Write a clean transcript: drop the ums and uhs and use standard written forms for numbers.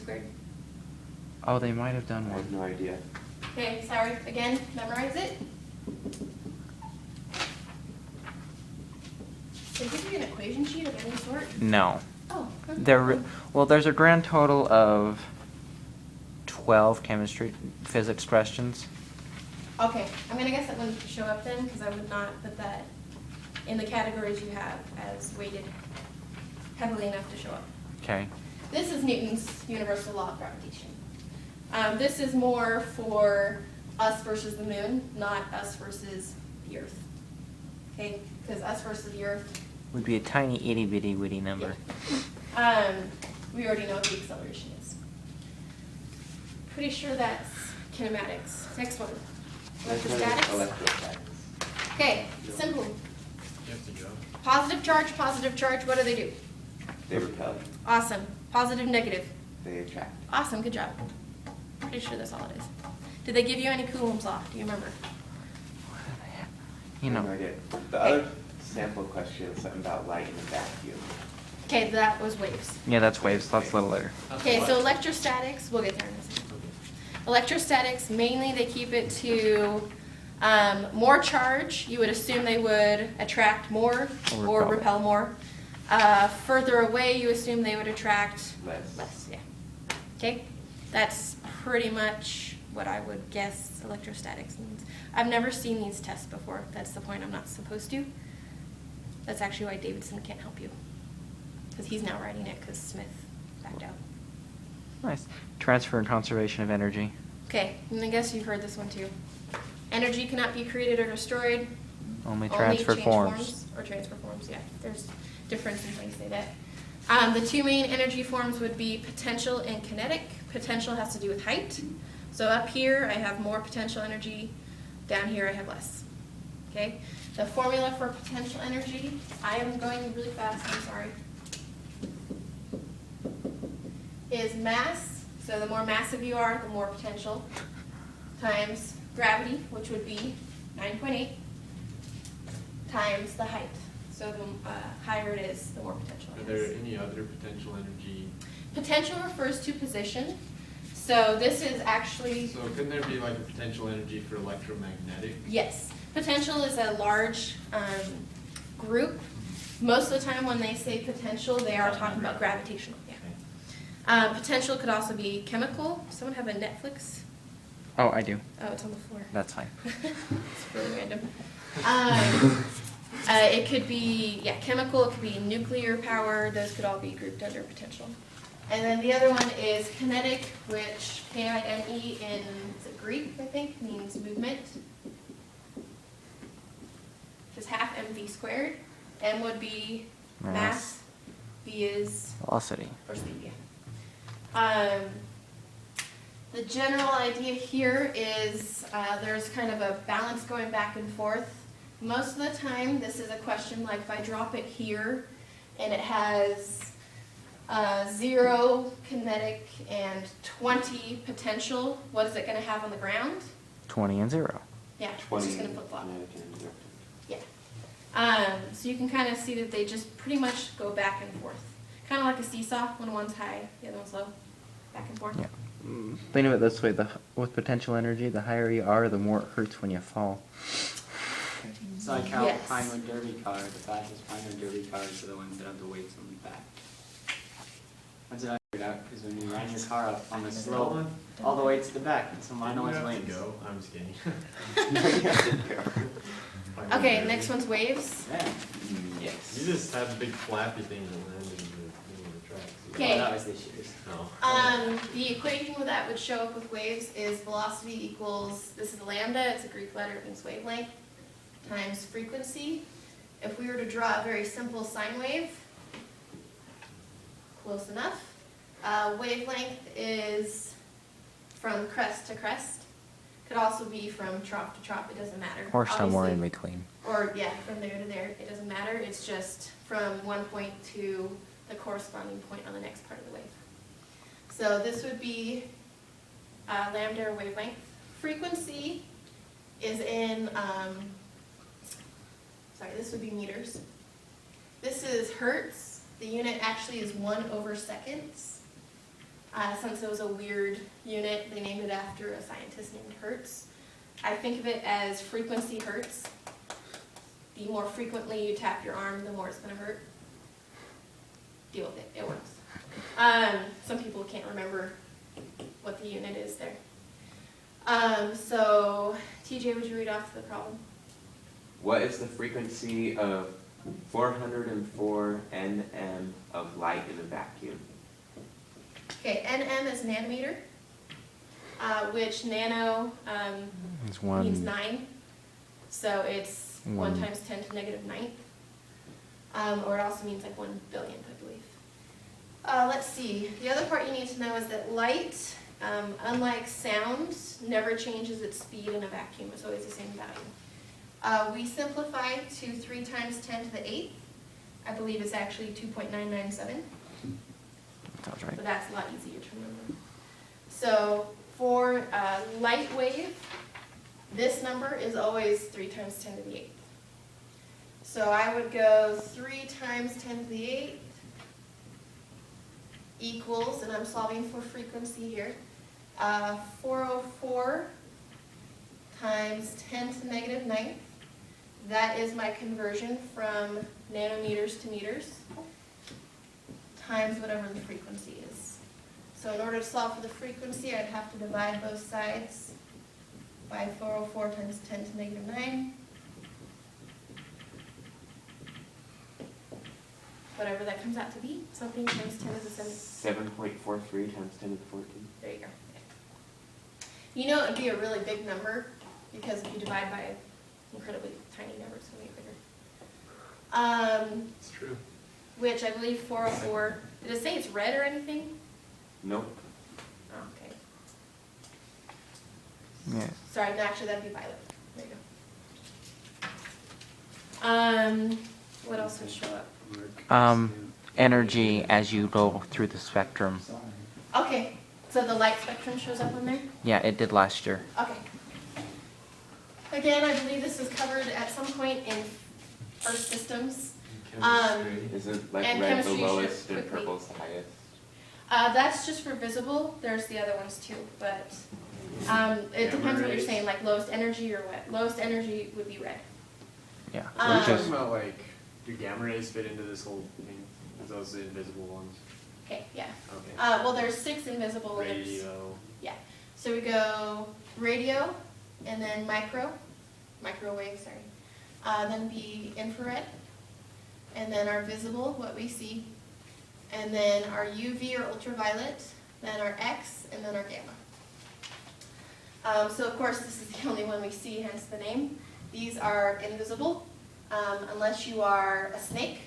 squared? Oh, they might have done I have one. no idea. Okay, sorry, again, memorize it. Did they give you an equation sheet of any sort? No. Oh. Well, there's a grand total of 12 chemistry, physics questions. Okay, I'm gonna guess that wouldn't show up then, because I would not put that in the categories you have as weighted heavily enough to show up. Okay. This is Newton's universal law of gravitation. This is more for us versus the moon, not us versus the Earth. Okay, because us versus the Earth. Would be a tiny itty bitty witty number. We already know what the acceleration is. Pretty sure that's kinematics. Next one. Electrostatics. Electrostatics. Okay, simple. You have to go. Positive charge, what do they do? They repel. Awesome. Positive, negative. They attract. Awesome, good job. Pretty sure that's all it is. Did they give you any Coulomb's law? Do you remember? You No know. idea. The other sample question is something about light in a vacuum. Okay, that was waves. Yeah, that's waves. That's a little later. Okay, so electrostatics, we'll get there in a second. Electrostatics, mainly they keep it to more charge. You would assume they would attract more or repel more. Further away, you assume they would attract less. Yeah. Okay, that's pretty much what I would guess electrostatics means. I've never seen these tests before. That's the point. I'm not supposed to. That's actually why Davidson can't help you, because he's now writing it because Smith backed out. Nice. Transfer and conservation of energy. Okay, and I guess you've heard this one too. Energy cannot be created or destroyed. Only transfer change forms. or transfer forms, yeah. There's difference in how you say that. The two main energy forms would be potential and kinetic. Potential has to do with height. So up here, I have more potential energy. Down here, I have less. Okay? The formula for potential energy, I am going really fast, I'm sorry, is mass. So the more massive you are, the more potential, times gravity, which would be 9.8, times the height. So the higher it is, the more potential Are it there is. any other potential energy? Potential refers to position. So this is actually, So couldn't there be like a potential energy for electromagnetic? yes, potential is a large group. Most of the time when they say potential, they are talking about gravitational. Yeah. Potential could also be chemical. Does someone have a Netflix? Oh, I do. Oh, it's on the floor. That's fine. It's really random. It could be, yeah, chemical, it could be nuclear power. Those could all be grouped under potential. And then the other one is kinetic, which K-I-N-E in Greek, I think, means movement. Just half mv squared. M would be mass. V is Velocity. or speed, yeah. The general idea here is there's kind of a balance going back and forth. Most of the time, this is a question like if I drop it here and it has 0 kinetic and 20 potential, what is it going to have on the ground? 20 and 0. Yeah, it's 20 just going to flip-flop. kinetic and inductive. Yeah. So you can kind of see that they just pretty much go back and forth. Kind of like a seesaw, when one's high, the other one's low. Back and forth. Yeah. Think of it this way: with potential energy, the higher you are, the more it hurts when you fall. It's like how Yes. Pinewood Derby cars, the fastest Pinewood Derby cars are the ones that have the weights on the back. Once I figured out, because when you line your car up on the slope, all the weight's at the back, and so mine always You have to wins. go. I'm just kidding. Okay, next one's waves. Yeah. Yes. You just have big flappy things and land in the tracks. Okay. Well, that was this year's. No. The equation that would show up with waves is velocity equals, this is lambda, it's a Greek letter, it means wavelength, times frequency. If we were to draw a very simple sine wave, close enough, wavelength is from crest to crest. Could also be from trough to trough, it doesn't matter. Or somewhere in Obviously. between. Or, yeah, from there to there, it doesn't matter. It's just from one point to the corresponding point on the next part of the wave. So this would be lambda or wavelength. Frequency is in, this would be meters. This is hertz. The unit actually is 1/seconds. Since it was a weird unit, they named it after a scientist named Hertz. I think of it as frequency hertz. The more frequently you tap your arm, the more it's going to hurt. Deal with it. It works. Some people can't remember what the unit is there. So, TJ, would you read off the problem? What is the frequency of 404 nm of light in a vacuum? Okay, nm is nanometer, which nano It's means one. 9. So it's 1 One. times 10 to the negative 9th. Or it also means like 1 billionth, I believe. Let's see. The other part you need to know is that light, unlike sound, never changes its speed in a vacuum. It's always the same value. We simplify to 3 times 10 to the 8th. I believe it's actually 2.997. Sounds right. But that's a lot easier to remember. So for light wave, this number is always 3 times 10 to the 8th. So I would go 3 times 10 to the 8th equals, and I'm solving for frequency here, 404 times 10 to the negative 9th. That is my conversion from nanometers to meters, times whatever the frequency is. So in order to solve for the frequency, I'd have to divide both sides by 404 times 10 to the negative 9. Whatever that comes out to be, something times 10 to the 7th. 7.43 times 10 to the 14th. There you go. You know it would be a really big number, because if you divide by an incredibly tiny number, it's going to get bigger. It's true. Which I believe 404, did it say it's red or anything? Nope. Oh, okay. Yeah. Sorry, no, actually that'd be violet. There you go. What else would show up? Energy as you go through the spectrum. Okay, so the light spectrum shows up on there? Yeah, it did last year. Okay. Again, I believe this is covered at some point in Earth systems. Chemistry. Isn't like And red the chemistry should lowest and quickly- purple's the highest? That's just for visible. There's the other ones too, but it depends what you're rays. saying, like lowest energy or what. Lowest energy would be red. Yeah. So we're Just- talking about like, do gamma rays fit into this whole thing? Is those the invisible ones? Okay, yeah. Okay. Well, there's 6 invisible. and there's- Radio. Yeah. So we go radio, and then microwave, sorry. Then be infrared, and then our visible, what we see, and then our UV or ultraviolet, then our X, and then our gamma. So of course, this is the only one we see, hence the name. These are invisible, unless you are a snake,